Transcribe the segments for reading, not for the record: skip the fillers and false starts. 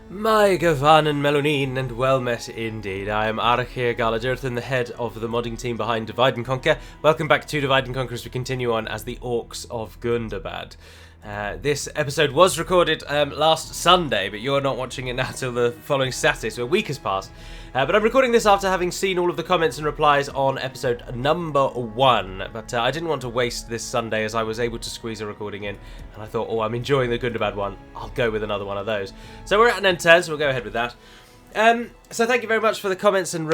My Gavanen Melonin, and well met indeed. I am Arachir Galadurthan, the head of the modding team behind Divide and Conquer. Welcome back to Divide and Conquer as we continue on as the Orcs of Gundabad. This episode was recorded last Sunday, but you're not watching it now till the following Saturday, so a week has passed. But I'm recording this after having seen all of the comments and replies on episode number 1. But I didn't want to waste this Sunday as I was able to squeeze a recording in. And I thought, oh, I'm enjoying the Gundabad one. I'll go with another one of those. So we're at an end turn, so we'll go ahead with that. So thank you very much for the comments and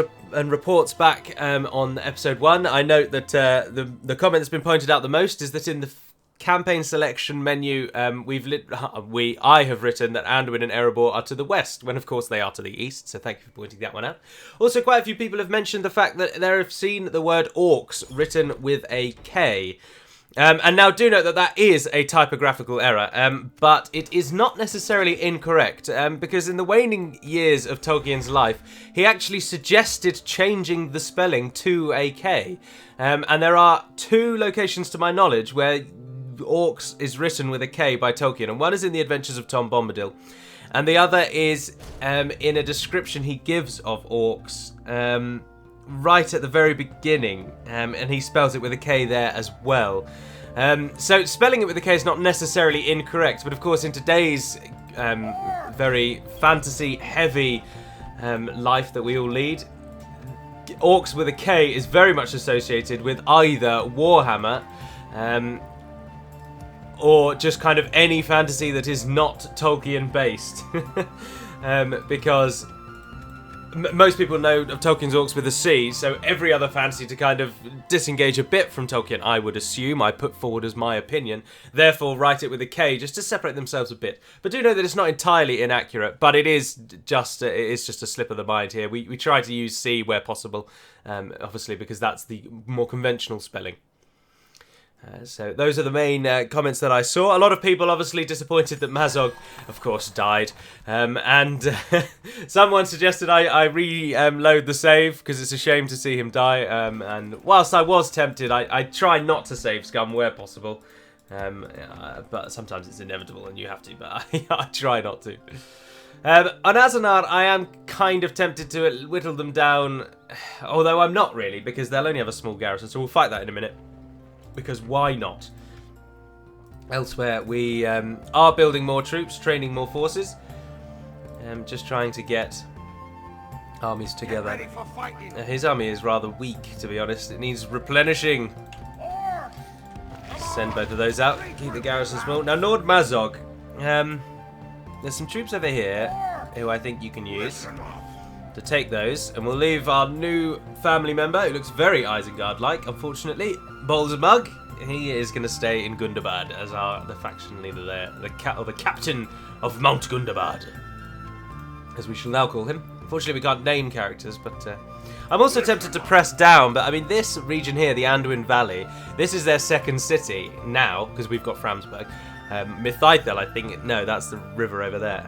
reports back on episode 1. I note that the comment that's been pointed out the most is that in the campaign selection menu, I have written that Anduin and Erebor are to the west, when of course they are to the east, so thank you for pointing that one out. Also, quite a few people have mentioned the fact that they have seen the word orcs written with a K. And now do note that that is a typographical error, but it is not necessarily incorrect, because in the waning years of Tolkien's life, he actually suggested changing the spelling to a K. And there are 2 locations to my knowledge where Orcs is written with a K by Tolkien, and one is in The Adventures of Tom Bombadil, and the other is in a description he gives of orcs right at the very beginning, and he spells it with a K there as well. So spelling it with a K is not necessarily incorrect, but of course in today's very fantasy-heavy life that we all lead, orcs with a K is very much associated with either Warhammer, or just kind of any fantasy that is not Tolkien based. Because most people know of Tolkien's orcs with a C, so every other fantasy to kind of disengage a bit from Tolkien, I would assume, I put forward as my opinion, therefore write it with a K just to separate themselves a bit. But do know that it's not entirely inaccurate, but it is just a slip of the mind here. We try to use C where possible, obviously, because that's the more conventional spelling. So those are the main comments that I saw. A lot of people obviously disappointed that Mazog, of course, died. And someone suggested I reload the save because it's a shame to see him die. And whilst I was tempted, I try not to save scum where possible. But sometimes it's inevitable and you have to, but I try not to. On Azanar, I am kind of tempted to whittle them down, although I'm not really, because they'll only have a small garrison, so we'll fight that in a minute. Because why not? Elsewhere, we are building more troops, training more forces. Just trying to get armies together. His army is rather weak, to be honest. It needs replenishing. Send both of those out. Keep the garrison small. Now, Nord Mazog. There's some troops over here who I think you can use to take those. And we'll leave our new family member, who looks very Isengard-like, unfortunately. Bolzamug, he is going to stay in Gundabad as the faction leader there, the captain of Mount Gundabad, as we shall now call him. Unfortunately, we can't name characters, but I'm also tempted to press down. But I mean, this region here, the Anduin Valley, this is their second city now because we've got Framsburg. Mythithel, I think. No, that's the river over there.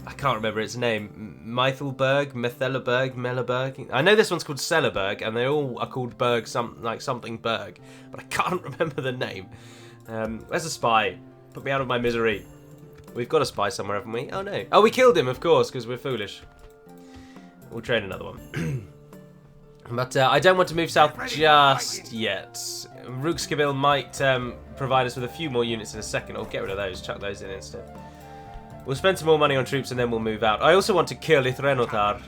I can't remember its name. Mythelberg, Methelaberg, Melaberg. I know this one's called Sellerberg, and they all are called Berg, something Berg, but I can't remember the name. Where's a spy? Put me out of my misery. We've got a spy somewhere, haven't we? Oh no. Oh, we killed him, of course, because we're foolish. We'll train another one. But I don't want to move south just yet. Rookskabil might provide us with a few more units in a second. I'll get rid of those, chuck those in instead. We'll spend some more money on troops and then we'll move out. I also want to kill Ithrenotar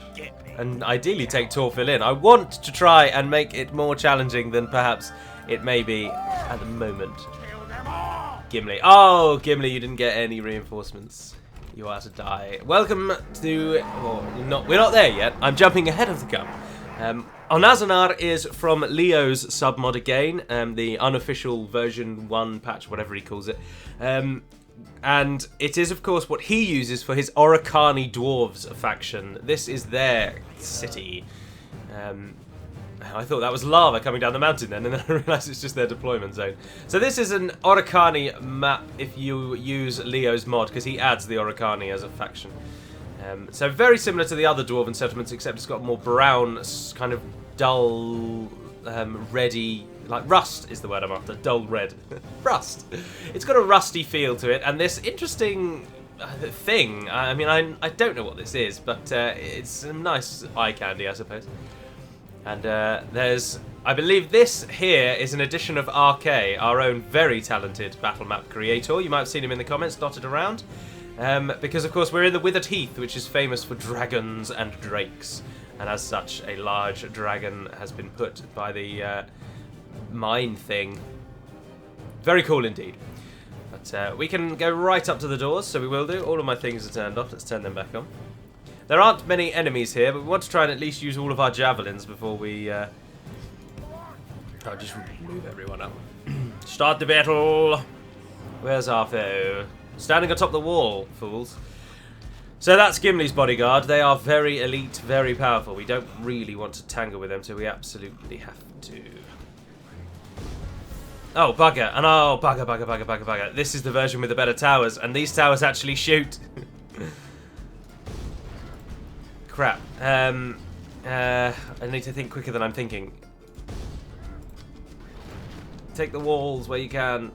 and ideally take Torfil in. I want to try and make it more challenging than perhaps it may be at the moment. Gimli. Oh, Gimli, you didn't get any reinforcements. You are to die. Welcome to... Well, we're not there yet. I'm jumping ahead of the gun. Onazanar is from Leo's submod again, the unofficial version 1 patch, whatever he calls it. And it is, of course, what he uses for his Oricani Dwarves faction. This is their city. I thought that was lava coming down the mountain then, and then I realised it's just their deployment zone. So this is an Oricani map if you use Leo's mod, because he adds the Oricani as a faction. So very similar to the other Dwarven settlements, except it's got more brown, kind of dull, reddy... Like rust is the word I'm after. Dull red. Rust. It's got a rusty feel to it, and this interesting thing. I mean, I don't know what this is, but it's some nice eye candy, I suppose. And there's, I believe this here is an edition of RK, our own very talented battle map creator. You might have seen him in the comments dotted around. Because, of course, we're in the Withered Heath, which is famous for dragons and drakes. And as such, a large dragon has been put by the mine thing. Very cool indeed. But we can go right up to the doors, so we will do. All of my things are turned off. Let's turn them back on. There aren't many enemies here, but we want to try and at least use all of our javelins before we... I'll just move everyone up. Start the battle! Where's our foe? Standing atop the wall, fools. So that's Gimli's bodyguard. They are very elite, very powerful. We don't really want to tangle with them, so we absolutely have to. Oh, bugger. And oh, bugger. This is the version with the better towers, and these towers actually shoot. Crap. I need to think quicker than I'm thinking. Take the walls where you can.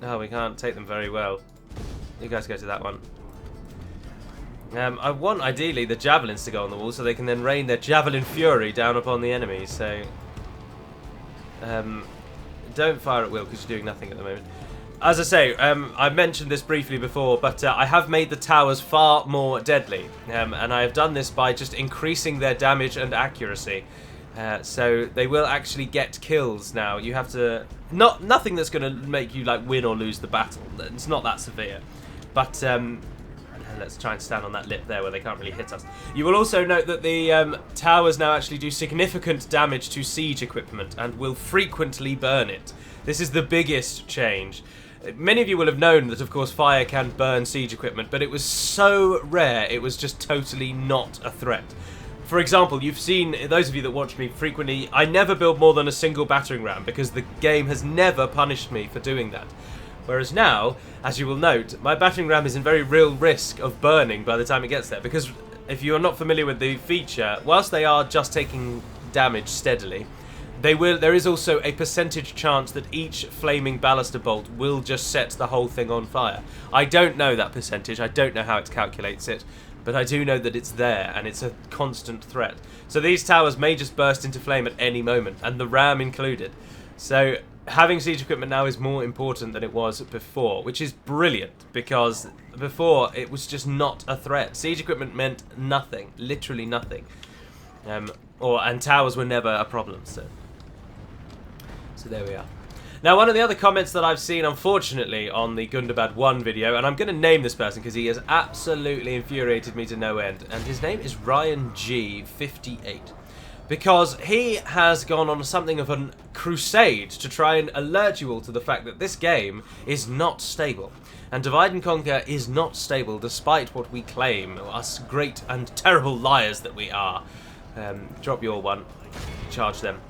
No, we can't take them very well. You guys go to that one. I want, ideally, the javelins to go on the wall so they can then rain their javelin fury down upon the enemies. So, don't fire at will because you're doing nothing at the moment. As I say, I mentioned this briefly before, but I have made the towers far more deadly. And I have done this by just increasing their damage and accuracy. So they will actually get kills now. You have to... Nothing that's going to make you like win or lose the battle. It's not that severe. But let's try and stand on that lip there where they can't really hit us. You will also note that the towers now actually do significant damage to siege equipment and will frequently burn it. This is the biggest change. Many of you will have known that, of course, fire can burn siege equipment, but it was so rare, it was just totally not a threat. For example, you've seen, those of you that watch me frequently, I never build more than a single battering ram because the game has never punished me for doing that. Whereas now, as you will note, my battering ram is in very real risk of burning by the time it gets there. Because if you are not familiar with the feature, whilst they are just taking damage steadily, there is also a percentage chance that each flaming ballista bolt will just set the whole thing on fire. I don't know that percentage, I don't know how it calculates it, but I do know that it's there and it's a constant threat. So these towers may just burst into flame at any moment, and the ram included. So having siege equipment now is more important than it was before, which is brilliant, because before it was just not a threat. Siege equipment meant nothing, literally nothing. And towers were never a problem, so there we are. Now, one of the other comments that I've seen, unfortunately, on the Gundabad 1 video, and I'm going to name this person because he has absolutely infuriated me to no end, and his name is Ryan G58. Because he has gone on something of a crusade to try and alert you all to the fact that this game is not stable. And Divide and Conquer is not stable, despite what we claim, us great and terrible liars that we are. Drop your one. Charge them.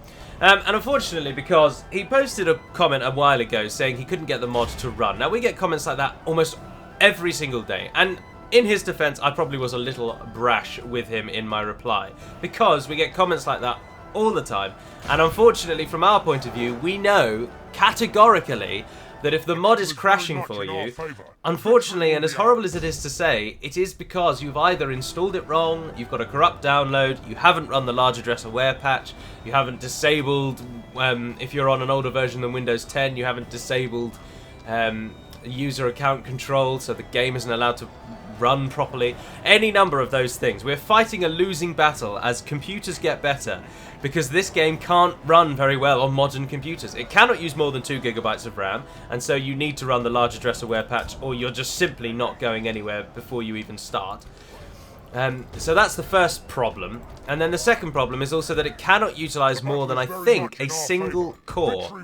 And unfortunately, because he posted a comment a while ago saying he couldn't get the mod to run. Now, we get comments like that almost every single day. And in his defense, I probably was a little brash with him in my reply, because we get comments like that all the time. And unfortunately, from our point of view, we know categorically that if the mod is crashing for you, unfortunately, and as horrible as it is to say, it is because you've either installed it wrong, you've got a corrupt download, you haven't run the large address aware patch, you haven't disabled, if you're on an older version than Windows 10, you haven't disabled user account control, so the game isn't allowed to run properly. Any number of those things. We're fighting a losing battle as computers get better, because this game can't run very well on modern computers. It cannot use more than 2 GB of RAM, and so you need to run the large address aware patch, or you're just simply not going anywhere before you even start. So that's the first problem. And then the second problem is also that it cannot utilise more than, I think, a single core.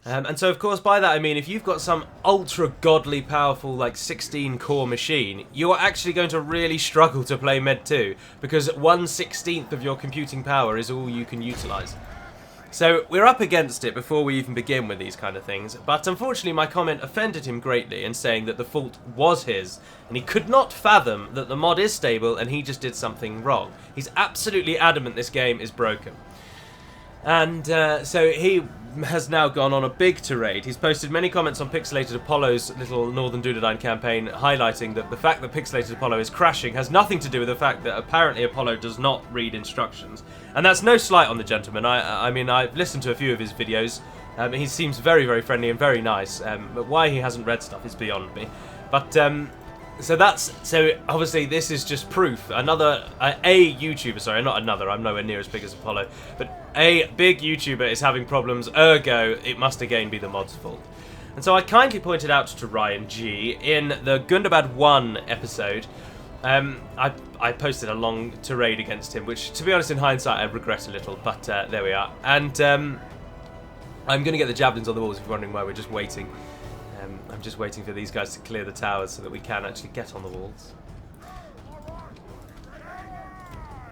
And so, of course, by that I mean if you've got some ultra-godly powerful, like, 16-core machine, you're actually going to really struggle to play Med 2, because 1/16 of your computing power is all you can utilise. So we're up against it before we even begin with these kind of things, but unfortunately my comment offended him greatly in saying that the fault was his, and he could not fathom that the mod is stable and he just did something wrong. He's absolutely adamant this game is broken. And so he has now gone on a big tirade. He's posted many comments on Pixelated Apollo's little Northern Dunedain campaign, highlighting that the fact that Pixelated Apollo is crashing has nothing to do with the fact that apparently Apollo does not read instructions. And that's no slight on the gentleman. I mean, I've listened to a few of his videos. He seems very, very friendly and very nice. But why he hasn't read stuff is beyond me. But so obviously this is just proof. Another a YouTuber, sorry, not another. I'm nowhere near as big as Apollo, but a big YouTuber is having problems. Ergo, it must again be the mod's fault. And so I kindly pointed out to Ryan G in the Gundabad 1 episode. I posted a long tirade against him, which, to be honest, in hindsight, I regret a little. But there we are. And I'm going to get the javelins on the walls. If you're wondering why we're just waiting. I'm just waiting for these guys to clear the towers so that we can actually get on the walls.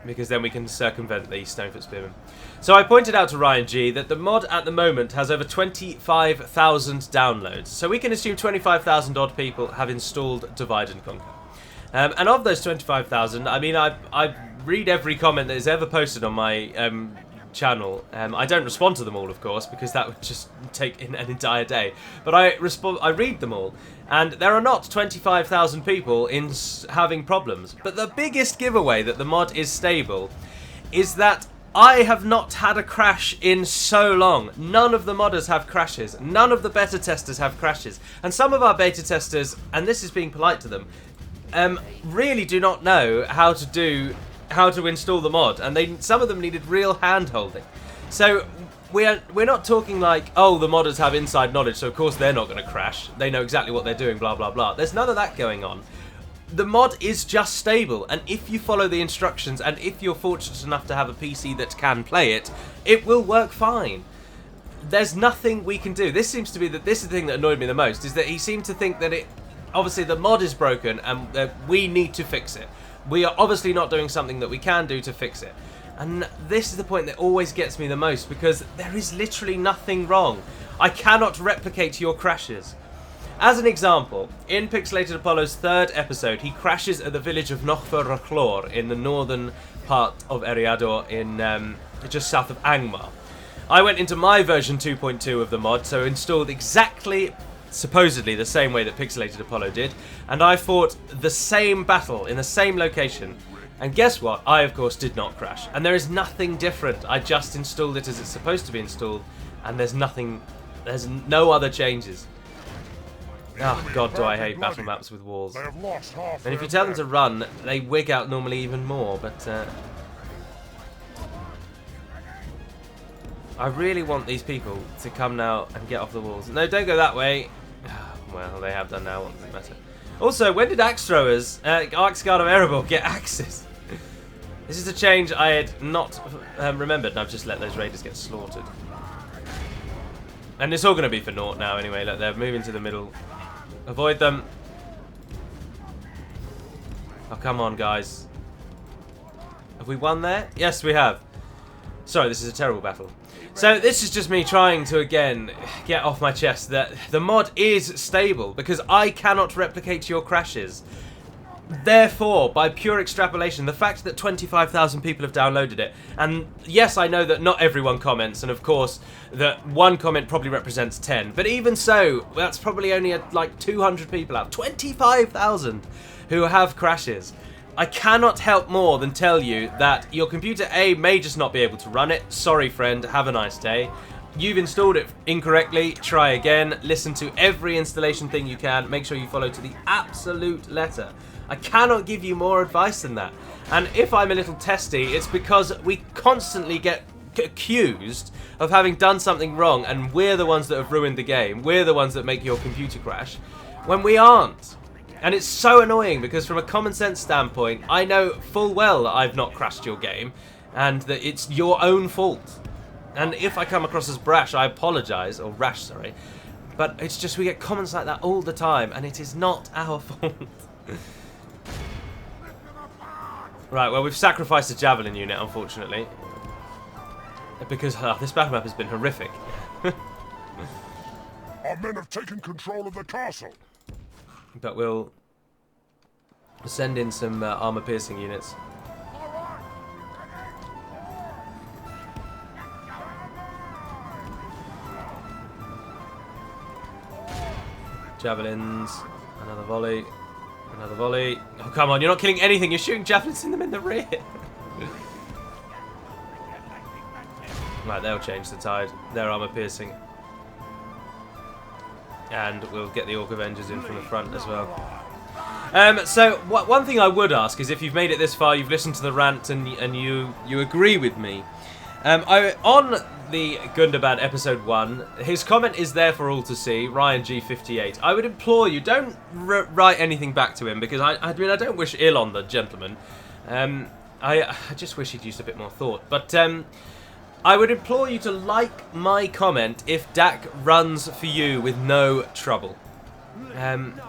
Because then we can circumvent the Stonefoot Spearmen. So I pointed out to Ryan G that the mod at the moment has over 25,000 downloads. So we can assume 25,000 odd people have installed Divide and Conquer. And of those 25,000, I mean, I read every comment that is ever posted on my channel. I don't respond to them all, of course, because that would just take an entire day. But I read them all, and there are not 25,000 people having problems. But the biggest giveaway that the mod is stable is that I have not had a crash in so long. None of the modders have crashes. None of the beta testers have crashes. And some of our beta testers, and this is being polite to them, really do not know how to install the mod, and some of them needed real hand-holding. So we're not talking like, oh, the modders have inside knowledge, so of course they're not going to crash. They know exactly what they're doing, blah, blah, blah. There's none of that going on. The mod is just stable, and if you follow the instructions, and if you're fortunate enough to have a PC that can play it, it will work fine. There's nothing we can do. This is the thing that annoyed me the most, is that he seemed to think that obviously the mod is broken, and we need to fix it. We are obviously not doing something that we can do to fix it. And this is the point that always gets me the most, because there is literally nothing wrong. I cannot replicate your crashes. As an example, in Pixelated Apollo's 3rd episode, he crashes at the village of Nochfer in the northern part of Eriador in just south of Angmar. I went into my version 2.2 of the mod, so installed exactly, supposedly, the same way that Pixelated Apollo did, and I fought the same battle in the same location. And guess what? I, of course, did not crash. And there is nothing different. I just installed it as it's supposed to be installed, and there's no other changes. Oh, God, do I hate battle maps with walls. And if you tell them to run, they wig out normally even more, but I really want these people to come now and get off the walls. No, don't go that way. Well, they have done now. What does it matter? Also, when did axe throwers, Axe Guard of Erebor, get axes? This is a change I had not remembered, and I've just let those raiders get slaughtered. And it's all going to be for naught now anyway. Look, they're moving to the middle. Avoid them. Oh, come on, guys. Have we won there? Yes, we have. Sorry, this is a terrible battle. So this is just me trying to, again, get off my chest that the mod is stable, because I cannot replicate your crashes. Therefore, by pure extrapolation, the fact that 25,000 people have downloaded it, and yes, I know that not everyone comments, and of course, that one comment probably represents 10, but even so, that's probably only like 200 people out, 25,000 who have crashes. I cannot help more than tell you that your computer A may just not be able to run it. Sorry, friend, have a nice day. You've installed it incorrectly, try again, listen to every installation thing you can, make sure you follow to the absolute letter. I cannot give you more advice than that. And if I'm a little testy, it's because we constantly get accused of having done something wrong, and we're the ones that have ruined the game. We're the ones that make your computer crash, when we aren't. And it's so annoying, because from a common sense standpoint, I know full well that I've not crashed your game, and that it's your own fault. And if I come across as brash, I apologise, or rash, sorry. But it's just we get comments like that all the time, and it is not our fault. Right, well, we've sacrificed a javelin unit, unfortunately. Because this battle map has been horrific. Our men have taken control of the castle. But we'll send in some armor-piercing units. Javelins. Another volley. Another volley. Oh, come on, you're not killing anything. You're shooting javelins in them in the rear. Right, they'll change the tide. They're armor piercing. And we'll get the Orc Avengers in from the front as well. So, one thing I would ask is if you've made it this far, you've listened to the rant and you agree with me. On the Gundabad episode 1, his comment is there for all to see, Ryan G58. I would implore you, don't write anything back to him, because I mean, I don't wish ill on the gentleman. I just wish he'd used a bit more thought. But I would implore you to like my comment if DaC runs for you with no trouble.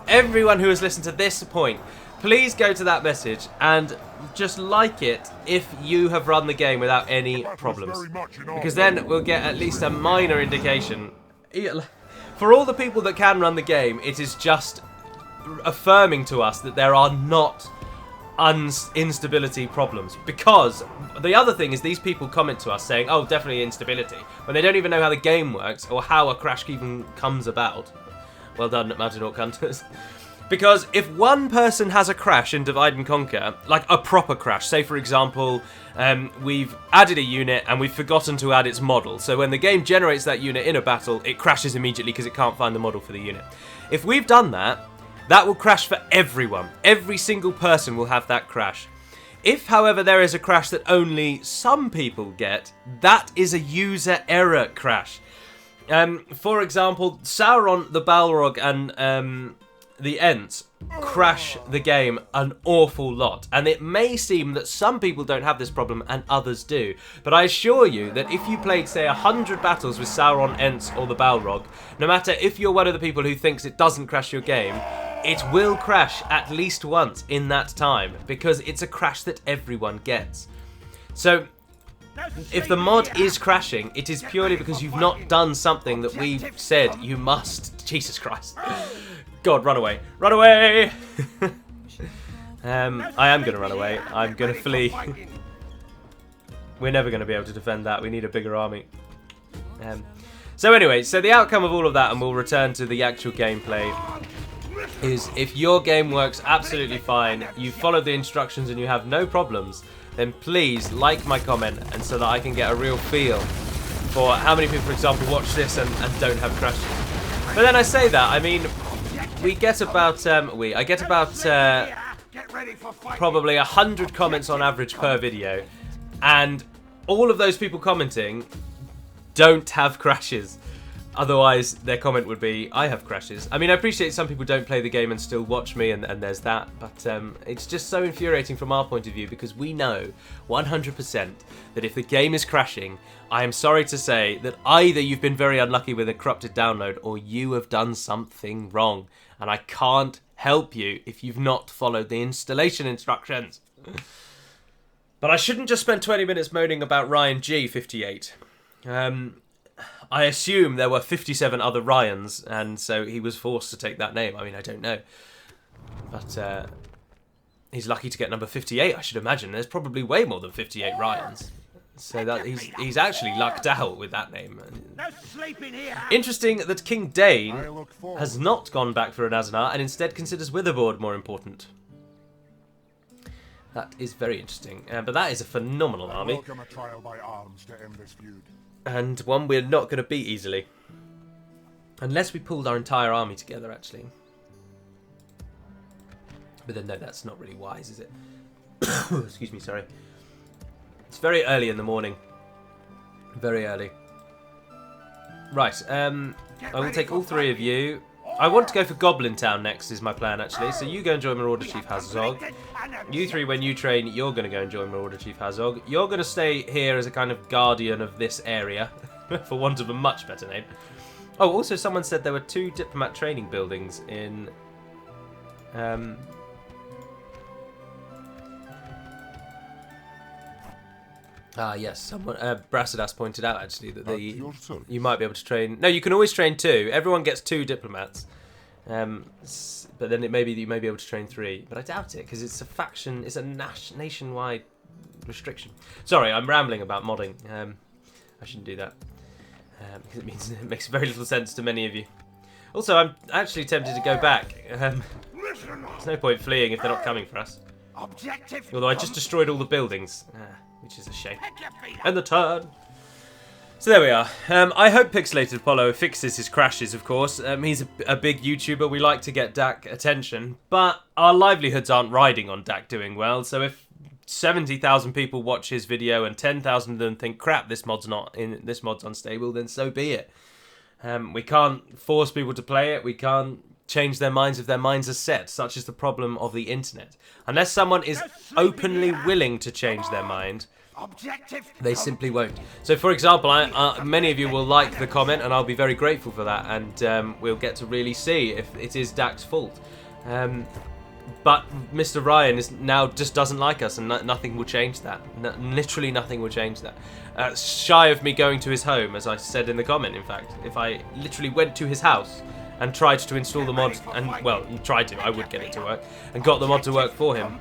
Everyone who has listened to this point, please go to that message and just like it if you have run the game without any problems. Because then we'll get at least a minor indication. For all the people that can run the game, it is just affirming to us that there are not instability problems. Because the other thing is these people comment to us saying, oh, definitely instability, when they don't even know how the game works or how a crash even comes about. Well done, Mountain Orc Hunters. Because if one person has a crash in Divide and Conquer, like a proper crash, say for example, we've added a unit and we've forgotten to add its model, so when the game generates that unit in a battle, it crashes immediately because it can't find the model for the unit. If we've done that, that will crash for everyone. Every single person will have that crash. If, however, there is a crash that only some people get, that is a user error crash. For example, Sauron, the Balrog, and the Ents crash the game an awful lot. And it may seem that some people don't have this problem and others do. But I assure you that if you played, say, 100 battles with Sauron, Ents, or the Balrog, no matter if you're one of the people who thinks it doesn't crash your game, it will crash at least once in that time. Because it's a crash that everyone gets. So if the mod is crashing, it is purely because you've not done something that we've said you must. Jesus Christ. God, run away. Run away! I am going to run away. I'm going to flee. We're never going to be able to defend that. We need a bigger army. So anyway, so the outcome of all of that, and we'll return to the actual gameplay, is if your game works absolutely fine, you follow the instructions and you have no problems, then please like my comment, and so that I can get a real feel for how many people, for example, watch this and don't have crashes. But then I say that, I mean, I get about probably 100 comments on average per video, and all of those people commenting don't have crashes. Otherwise, their comment would be, I have crashes. I mean, I appreciate some people don't play the game and still watch me, and there's that, but it's just so infuriating from our point of view, because we know 100% that if the game is crashing, I am sorry to say that either you've been very unlucky with a corrupted download, or you have done something wrong, and I can't help you if you've not followed the installation instructions. But I shouldn't just spend 20 minutes moaning about Ryan G58. I assume there were 57 other Ryans, and so he was forced to take that name. I mean, I don't know. But he's lucky to get number 58, I should imagine. There's probably way more than 58 Ryans. So that he's actually lucked out with that name. Interesting that King Dane has not gone back for an Aznar and instead considers Witherboard more important. That is very interesting. But that is a phenomenal army. Welcome a trial by arms to end this feud. And one we're not going to beat easily. Unless we pulled our entire army together, actually. But then, no, that's not really wise, is it? Excuse me, sorry. It's very early in the morning. Very early. Right, I will take all three of you. I want to go for Goblin Town next, is my plan, actually. So you go and join Marauder Chief Khazad-dum. You three, when you train, you're going to go and join Marauder Chief Khazad-dum. You're going to stay here as a kind of guardian of this area, for want of a much better name. Oh, also someone said there were 2 diplomat training buildings in... yes, someone Brassidas pointed out actually that you might be able to train. No, you can always train 2. Everyone gets 2 diplomats, but then it may be that you may be able to train 3. But I doubt it because it's a faction. It's a nationwide restriction. Sorry, I'm rambling about modding. I shouldn't do that because it makes very little sense to many of you. Also, I'm actually tempted to go back. There's no point fleeing if they're not coming for us. Although I just destroyed all the buildings, which is a shame. And the turn. So there we are. I hope Pixelated Apollo fixes his crashes, of course. He's a big YouTuber. We like to get DaC attention. But our livelihoods aren't riding on DaC doing well. So if 70,000 people watch his video and 10,000 of them think, crap, this mod's unstable, then so be it. We can't force people to play it. We can't change their minds if their minds are set. Such is the problem of the internet. Unless someone is openly willing to change their mind, they simply won't. So, for example, many of you will like the comment, and I'll be very grateful for that, and we'll get to really see if it is DaC's fault. But Mr. Ryan just doesn't like us, and nothing will change that. Literally nothing will change that. Shy of me going to his home, as I said in the comment, in fact. If I literally went to his house and tried to install the mod, I would get it to work, and got the mod to work for him,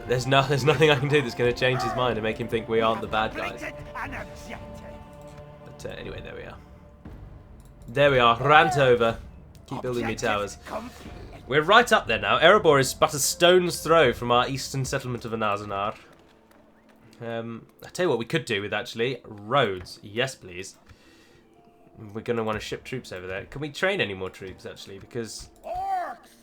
there's nothing I can do that's going to change his mind and make him think we aren't the bad guys. But anyway, there we are. There we are, rant over. Keep building me towers. We're right up there now. Erebor is but a stone's throw from our eastern settlement of Anazanar. I tell you what we could do with, actually, roads. Yes, please. We're going to want to ship troops over there. Can we train any more troops, actually? Because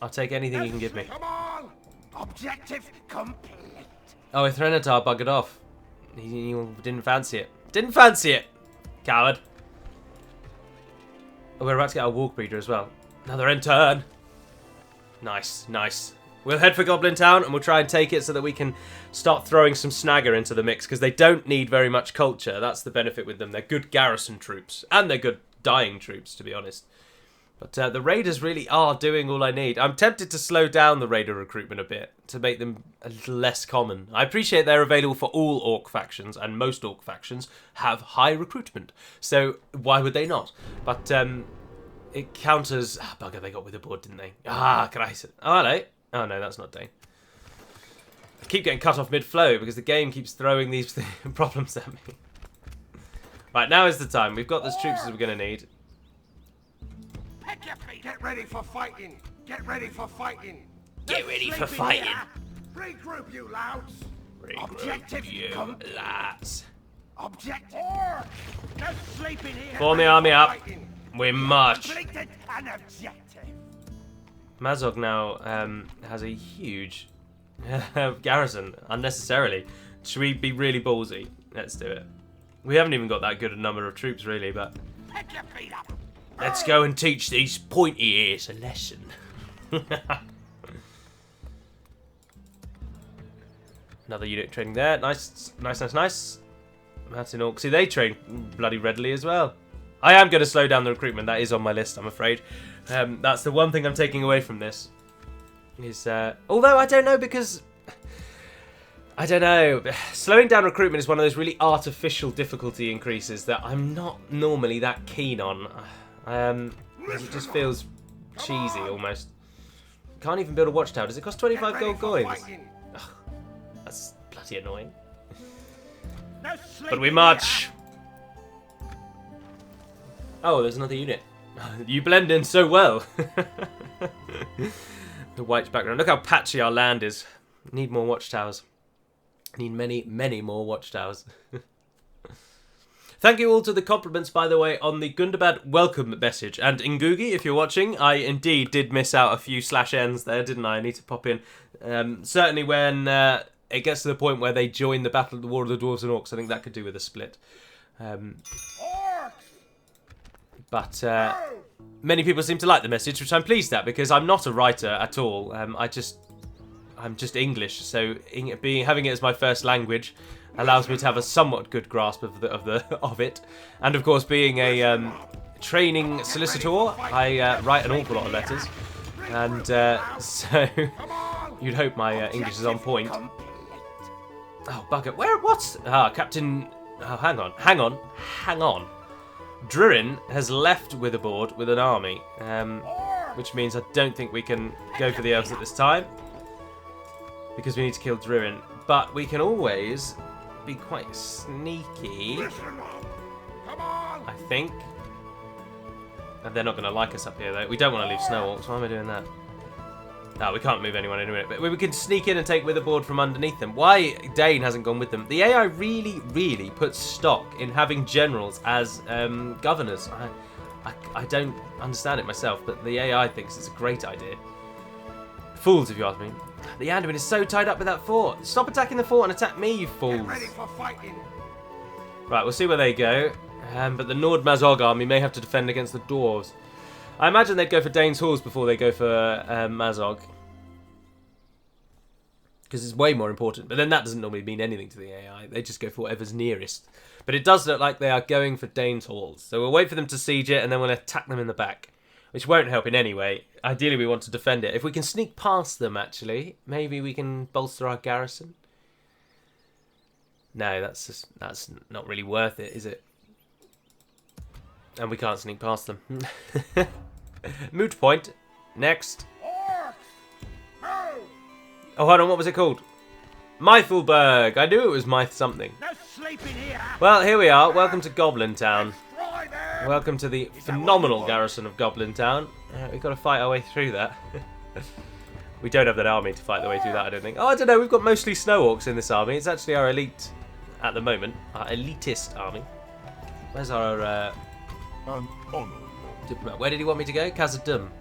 I'll take anything you can give me. Come on! Objective complete. Oh, Threnatar buggered off. He didn't fancy it. Didn't fancy it! Coward. Oh, we're about to get our Walk Breeder as well. Another end turn. Nice, nice. We'll head for Goblin Town and we'll try and take it so that we can start throwing some snagger into the mix, because they don't need very much culture. That's the benefit with them. They're good garrison troops, and they're good dying troops, to be honest. But the raiders really are doing all I need. I'm tempted to slow down the raider recruitment a bit to make them a little less common. I appreciate they're available for all Orc factions, and most Orc factions have high recruitment. So why would they not? But it counters... Ah, bugger, they got Witherboard, didn't they? Ah, Christ. Oh, hello. Oh, no, that's not Dane. I keep getting cut off mid-flow because the game keeps throwing these problems at me. Right, now is the time. We've got the troops that we're going to need. Get ready for fighting! Get ready for fighting! Get ready for fighting! Regroup, you louts! Objective you lads! Objective! No sleeping here! Form the army up. We march. Completed an objective. Mazog now has a huge garrison, unnecessarily. Should we be really ballsy? Let's do it. We haven't even got that good a number of troops, really, but... Pick your feet up. Let's go and teach these pointy ears a lesson. Another unit training there. Nice, nice, nice, nice. That's in Orc. See, they train bloody readily as well. I am going to slow down the recruitment. That is on my list, I'm afraid. That's the one thing I'm taking away from this. Is although I don't know, because... I don't know. Slowing down recruitment is one of those really artificial difficulty increases that I'm not normally that keen on. It just feels cheesy almost. Can't even build a watchtower. Does it cost 25 gold coins? Ugh, that's bloody annoying. No But we march. Oh, there's another unit. You blend in so well. The white background. Look how patchy our land is. Need more watchtowers. Need many, many more watchtowers. Thank you all to the compliments, by the way, on the Gundabad welcome message. And Ngugi, if you're watching, I indeed did miss out a few /ns there, didn't I? I need to pop in. Certainly when it gets to the point where they join the Battle of the War of the Dwarves and Orcs, I think that could do with a split. But many people seem to like the message, which I'm pleased at, because I'm not a writer at all. I'm just English, so having it as my first language allows me to have a somewhat good grasp of it. And of course, being a training solicitor, I write an awful lot of letters, and so you'd hope my English is on point. Oh bugger! What? Ah, Captain. Oh, hang on. Drurin has left Witherboard with an army, which means I don't think we can go for the elves at this time, because we need to kill Drurin. But we can always be quite sneaky, I think. And they're not going to like us up here, though. We don't want to leave snow orcs. Why am I doing that? No, we can't move anyone in a minute. But we can sneak in and take Witherboard from underneath them. Why Dane hasn't gone with them? The AI really, really puts stock in having generals as governors. I don't understand it myself, but the AI thinks it's a great idea. Fools, if you ask me. The Anduin is so tied up with that fort. Stop attacking the fort and attack me, you fools. Get ready for fighting. Right, we'll see where they go. But the Nord Mazog army may have to defend against the dwarves. I imagine they'd go for Dane's Halls before they go for Mazog. Because it's way more important. But then that doesn't normally mean anything to the AI. They just go for whatever's nearest. But it does look like they are going for Dane's Halls. So we'll wait for them to siege it and then we'll attack them in the back. Which won't help in any way. Ideally we want to defend it. If we can sneak past them actually, maybe we can bolster our garrison. No, that's not really worth it, is it? And we can't sneak past them. Moot point. Next. Oh, hold on, what was it called? Mythelberg. I knew it was Myth something. No sleeping here. Well, here we are. Welcome to Goblin Town. Welcome to the phenomenal garrison of Goblin Town. We've got to fight our way through that. We don't have that army to fight the way through that, I don't think. Oh, I don't know. We've got mostly snow orcs in this army. It's actually our elite at the moment. Our elitist army. Where's our... An honor. diplomat? Where did he want me to go? Khazad-dum.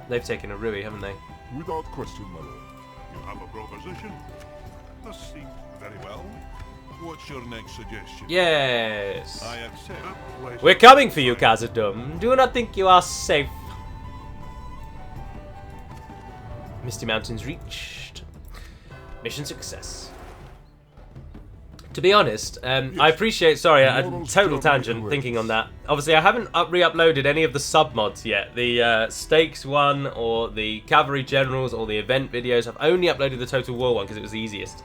They've taken a Rui, haven't they? Without question, my lord. You have a proposition? This seems very well. What's your next suggestion? Yes. I accept. We're coming for you, Khazad-dum. Do not think you are safe. Misty Mountains reached. Mission success. To be honest, I appreciate... Sorry, a total tangent thinking on that. Obviously, I haven't re-uploaded any of the submods yet. The Stakes one, or the Cavalry Generals, or the event videos. I've only uploaded the Total War one because it was the easiest.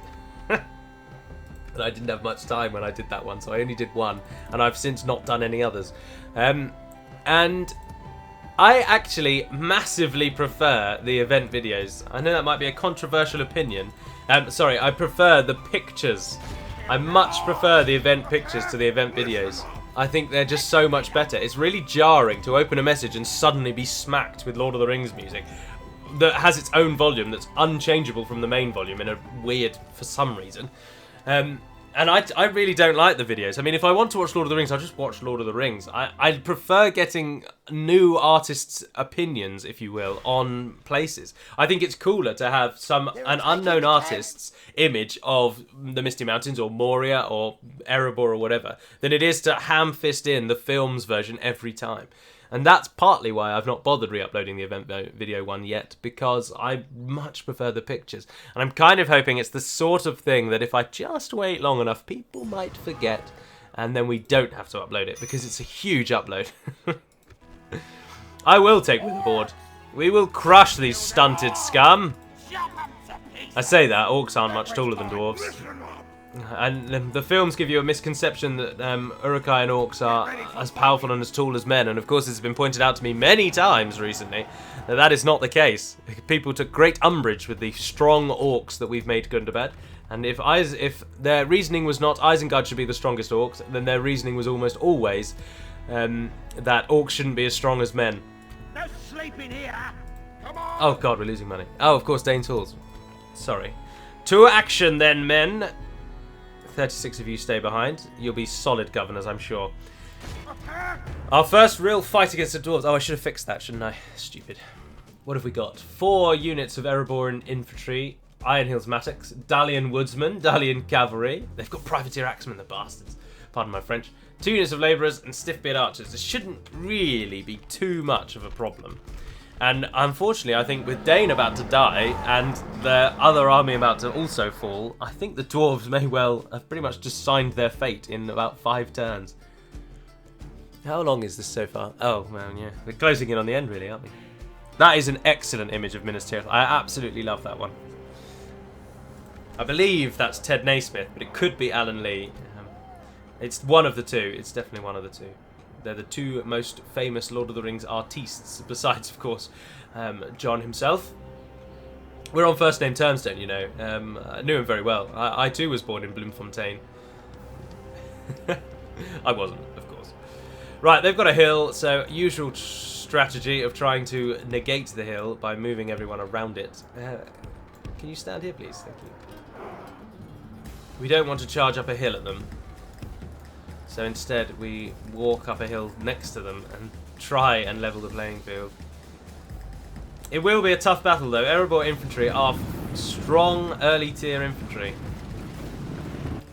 And I didn't have much time when I did that one, so I only did one. And I've since not done any others. And I actually massively prefer the event videos. I know that might be a controversial opinion. Sorry, I prefer the pictures. I much prefer the event pictures to the event videos. I think they're just so much better. It's really jarring to open a message and suddenly be smacked with Lord of the Rings music that has its own volume that's unchangeable from the main volume in a weird, for some reason. And I really don't like the videos. I mean, if I want to watch Lord of the Rings, I'll just watch Lord of the Rings. I prefer getting new artists' opinions, if you will, on places. I think it's cooler to have an unknown artist's image of the Misty Mountains or Moria or Erebor or whatever than it is to ham-fist in the film's version every time. And that's partly why I've not bothered re-uploading the event video one yet, because I much prefer the pictures. And I'm kind of hoping it's the sort of thing that if I just wait long enough, people might forget, and then we don't have to upload it, because it's a huge upload. I will take Witherboard. We will crush these stunted scum. I say that, orcs aren't much taller than dwarves. And the films give you a misconception that Uruk-hai and orcs are as powerful and as tall as men, and of course it's been pointed out to me many times recently that that is not the case. People took great umbrage with the strong orcs that we've made Gundabad, and if their reasoning was not Isengard should be the strongest orcs, then their reasoning was almost always that orcs shouldn't be as strong as men. No sleeping here. Come on. Oh god, we're losing money. Oh, of course, Dane's Halls. Sorry. To action then, men. 36 of you stay behind. You'll be solid governors, I'm sure. Our first real fight against the dwarves. Oh, I should have fixed that, shouldn't I? Stupid. What have we got? 4 units of Erebor infantry, Iron Hills Mattocks, Dalian Woodsmen, Dalian Cavalry. They've got Privateer Axemen, the bastards. Pardon my French. 2 units of Labourers and Stiffbeard Archers. This shouldn't really be too much of a problem. And unfortunately, I think with Dane about to die and the other army about to also fall, I think the dwarves may well have pretty much just signed their fate in about 5 turns. How long is this so far? Oh, man, yeah. We're closing in on the end, really, aren't we? That is an excellent image of Minas Tirith. I absolutely love that one. I believe that's Ted Naismith, but it could be Alan Lee. It's one of the two. It's definitely one of the two. They're the 2 most famous Lord of the Rings artistes, besides, of course, John himself. We're on first name terms, don't you know? I knew him very well. I too was born in Bloemfontein. I wasn't, of course. Right, they've got a hill, so usual strategy of trying to negate the hill by moving everyone around it. Can you stand here, please? Thank you. We don't want to charge up a hill at them. So instead, we walk up a hill next to them and try and level the playing field. It will be a tough battle, though. Erebor infantry are strong early tier infantry.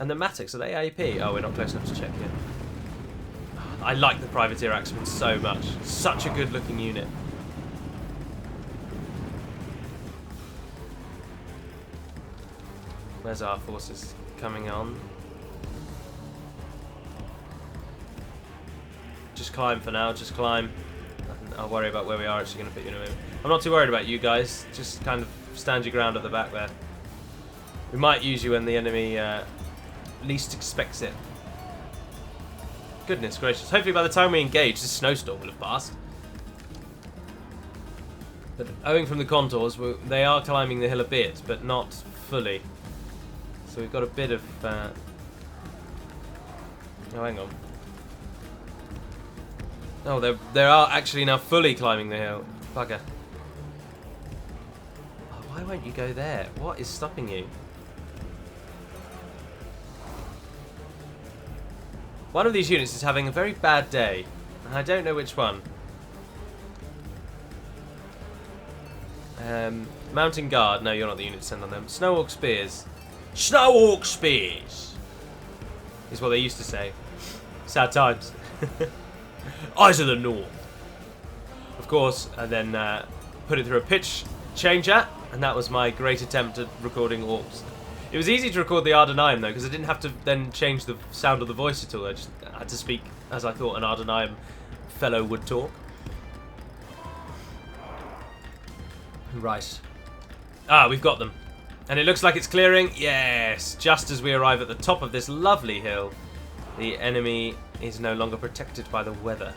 And the Matics, are they AP? Oh, we're not close enough to check yet. I like the Privateer Axemen so much. Such a good looking unit. Where's our forces coming on? Just climb for now, just climb. I'll worry about where we are actually going to put you in a minute. I'm not too worried about you guys, just kind of stand your ground at the back there. We might use you when the enemy least expects it. Goodness gracious. Hopefully by the time we engage, this snowstorm will have passed. But owing from the contours, they are climbing the hill a bit, but not fully. So we've got a bit of... Oh, hang on. Oh, they are actually now fully climbing the hill. Bugger. Oh, why won't you go there? What is stopping you? One of these units is having a very bad day, and I don't know which one. Mountain Guard. No, you're not the unit to send on them. Snowhawk Spears. Snowhawk Spears! Is what they used to say. Sad times. Eyes of the North. Of course, and then put it through a pitch changer, and that was my great attempt at recording orcs. It was easy to record the Ardenaim though, because I didn't have to then change the sound of the voice at all. I just had to speak as I thought an Ardenaim fellow would talk. Right. Ah, we've got them. And it looks like it's clearing. Yes! Just as we arrive at the top of this lovely hill, the enemy is no longer protected by the weather.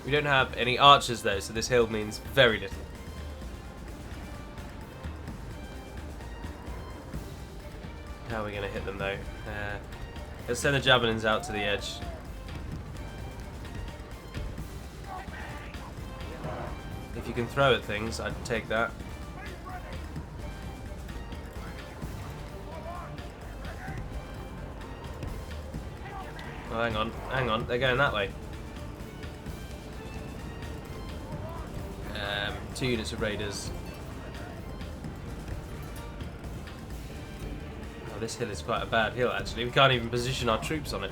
We don't have any archers though, so this hill means very little. How are we going to hit them though? Let's send the javelins out to the edge. If you can throw at things, I'd take that. Oh, hang on, they're going that way. 2 units of raiders. Oh, this hill is quite a bad hill actually. We can't even position our troops on it.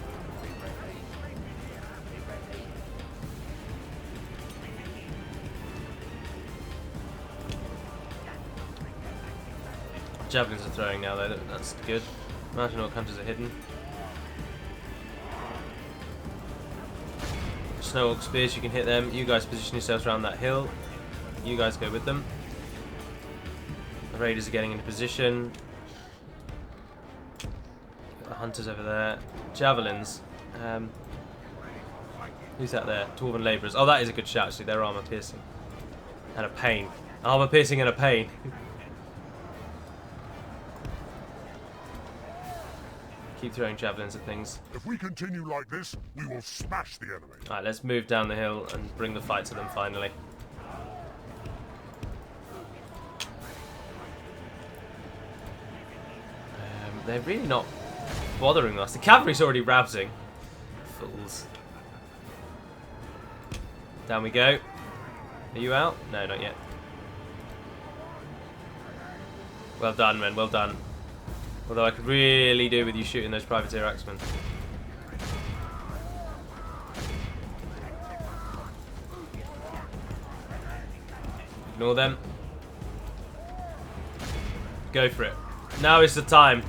Javelins are throwing now though, that's good. Mountain Orc Hunters are hidden. Snow Orc Spears, you can hit them. You guys position yourselves around that hill. You guys go with them. The raiders are getting into position. Got the hunters over there. Javelins. Who's that there? Dwarven Labourers. Oh, that is a good shout actually. They're armour piercing. And a pain. Armour piercing and a pain. Keep throwing javelins at things. If we continue like this, we will smash the enemy. Alright, let's move down the hill and bring the fight to them finally. They're really not bothering us. The cavalry's already rousing. Fools. Down we go. Are you out? No, not yet. Well done, men. Well done. Although I could really do with you shooting those Privateer Axemen. Ignore them. Go for it. Now is the time.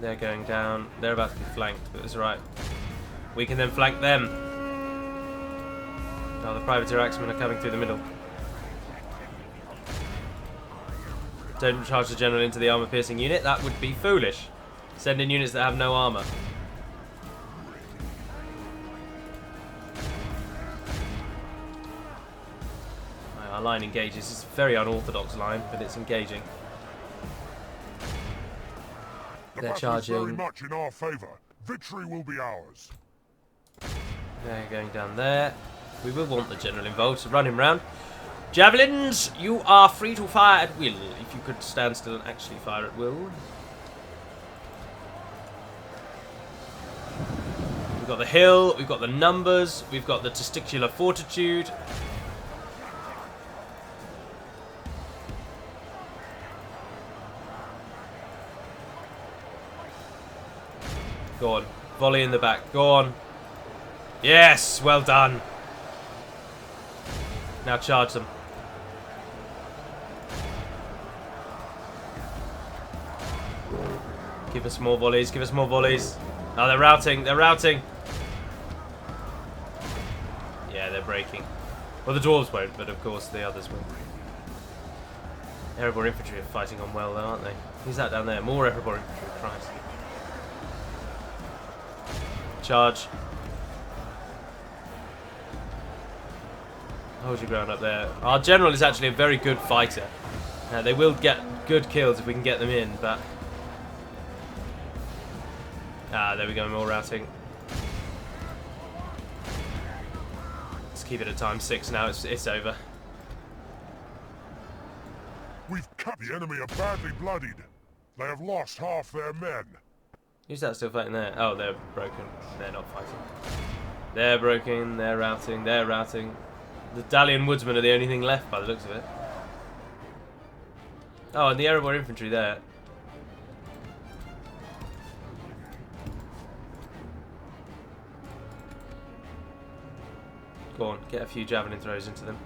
They're going down. They're about to be flanked, but it's alright. We can then flank them. Oh, the Privateer Axemen are coming through the middle. Don't charge the general into the armor-piercing unit. That would be foolish. Send in units that have no armor. Right, our line engages. It's a very unorthodox line, but it's engaging. They're battle is charging. very much in our favour. Victory will be ours. They're going down there. We will want the general involved, so run him round. Javelins, you are free to fire at will. If you could stand still and actually fire at will. We've got the hill, we've got the numbers, we've got the testicular fortitude. Go on. Volley in the back. Go on. Yes, well done. Now charge them. Give us more volleys. Give us more volleys. Oh, they're routing. They're routing. Yeah, they're breaking. Well, the dwarves won't, but of course the others will. Erebor infantry are fighting on well, though, aren't they? Who's that down there? More Erebor infantry. Christ. Charge. Hold your ground up there. Our general is actually a very good fighter. They will get good kills if we can get them in, but... Ah, there we go, more routing. Let's keep it at ×6 now, it's over. We've cut. The enemy are badly bloodied. They have lost half their men. Who's that still fighting there? Oh, they're broken. They're not fighting. They're broken, they're routing, they're routing. The Dalian woodsmen are the only thing left by the looks of it. Oh, and the Erebor infantry there. Go on, get a few javelin throws into them.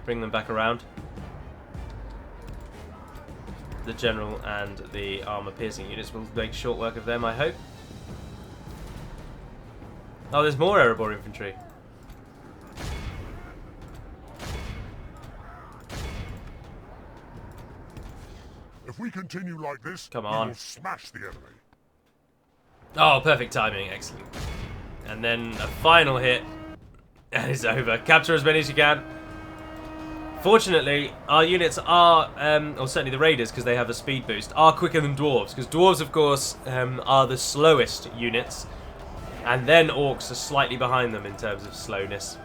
Bring them back around. The general and the armor piercing units will make short work of them, I hope. Oh, there's more Erebor infantry. If we continue like this, Come we on. will smash the enemy. Oh, perfect timing, excellent. And then a final hit, and it's over. Capture as many as you can. Fortunately, our units are, or certainly the raiders, because they have a speed boost, are quicker than dwarves. Because dwarves, of course, are the slowest units. And then orcs are slightly behind them in terms of slowness.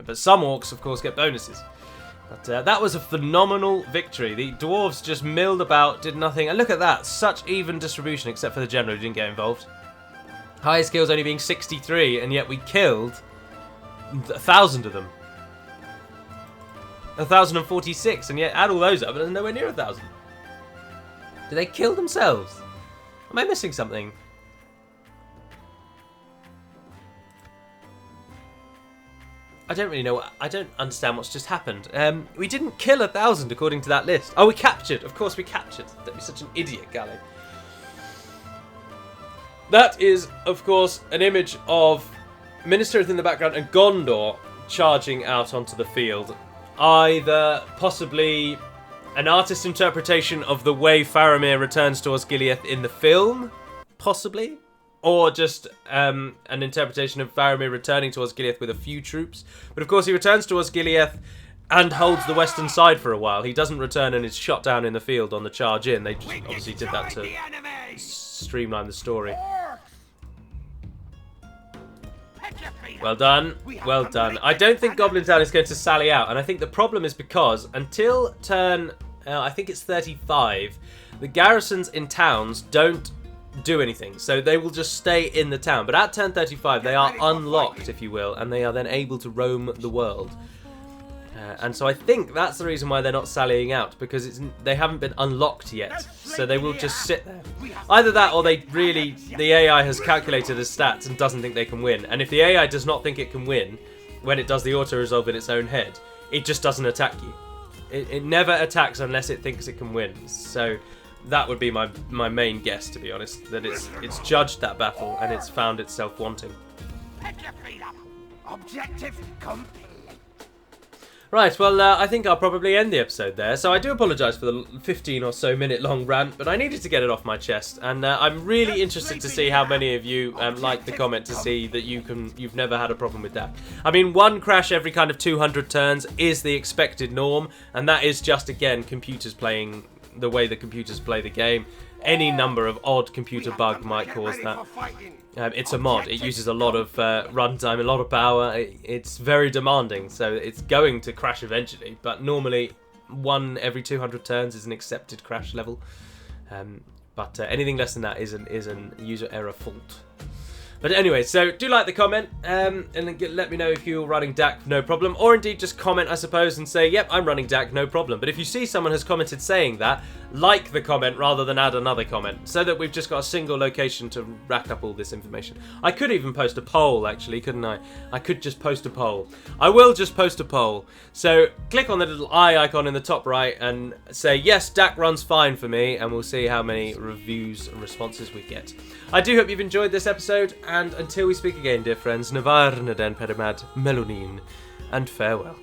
But some orcs, of course, get bonuses. But that was a phenomenal victory. The dwarves just milled about, did nothing. And look at that, such even distribution, except for the general who didn't get involved. Highest kills only being 63, and yet we killed 1,000 of them. 1,046, and yet add all those up, and there's nowhere near 1,000. Did they kill themselves? Am I missing something? I don't really know. I don't understand what's just happened. We didn't kill 1,000 according to that list. Oh, we captured. Of course we captured. That'd be such an idiot, Galley. That is, of course, an image of Minas Tirith in the background and Gondor charging out onto the field. Either possibly an artist's interpretation of the way Faramir returns to Osgiliath in the film, possibly, or just an interpretation of Faramir returning to Osgiliath with a few troops. But of course he returns to Osgiliath and holds the western side for a while. He doesn't return and is shot down in the field on the charge in. They just obviously did that to streamline the story. Well done, well done. I don't think Goblin Town is going to sally out, and I think the problem is because until turn, I think it's 35, the garrisons in towns don't do anything, so they will just stay in the town. But at turn 35, they are unlocked, if you will, and they are then able to roam the world. And so I think that's the reason why they're not sallying out, because they haven't been unlocked yet. So they will just sit there. Either that, or the AI has calculated his stats and doesn't think they can win. And if the AI does not think it can win, when it does the auto-resolve in its own head, it just doesn't attack you. It never attacks unless it thinks it can win. So that would be my main guess, to be honest, that it's judged that battle and it's found itself wanting. Pick your feet up. Objective complete. Right, well, I think I'll probably end the episode there. So I do apologise for the 15 or so minute long rant, but I needed to get it off my chest. And I'm really interested to see how many of you like the comment to see that you've never had a problem with that. I mean, one crash every kind of 200 turns is the expected norm, and that is just, again, computers playing the way the computers play the game. Any number of odd computer bug might cause that. It's a mod. It uses a lot of runtime, a lot of power. It's very demanding, so it's going to crash eventually. But normally, one every 200 turns is an accepted crash level. But anything less than that is an user error fault. But anyway, so do like the comment, and let me know if you're running DaC, no problem. Or indeed just comment, I suppose, and say, yep, I'm running DaC, no problem. But if you see someone has commented saying that, like the comment rather than add another comment, so that we've just got a single location to rack up all this information. I could even post a poll, actually, couldn't I? I could just post a poll. I will just post a poll. So click on the little eye icon in the top right and say, yes, DaC runs fine for me, and we'll see how many reviews and responses we get. I do hope you've enjoyed this episode, and until we speak again, dear friends, Navarne den Perimad Melonin, and farewell.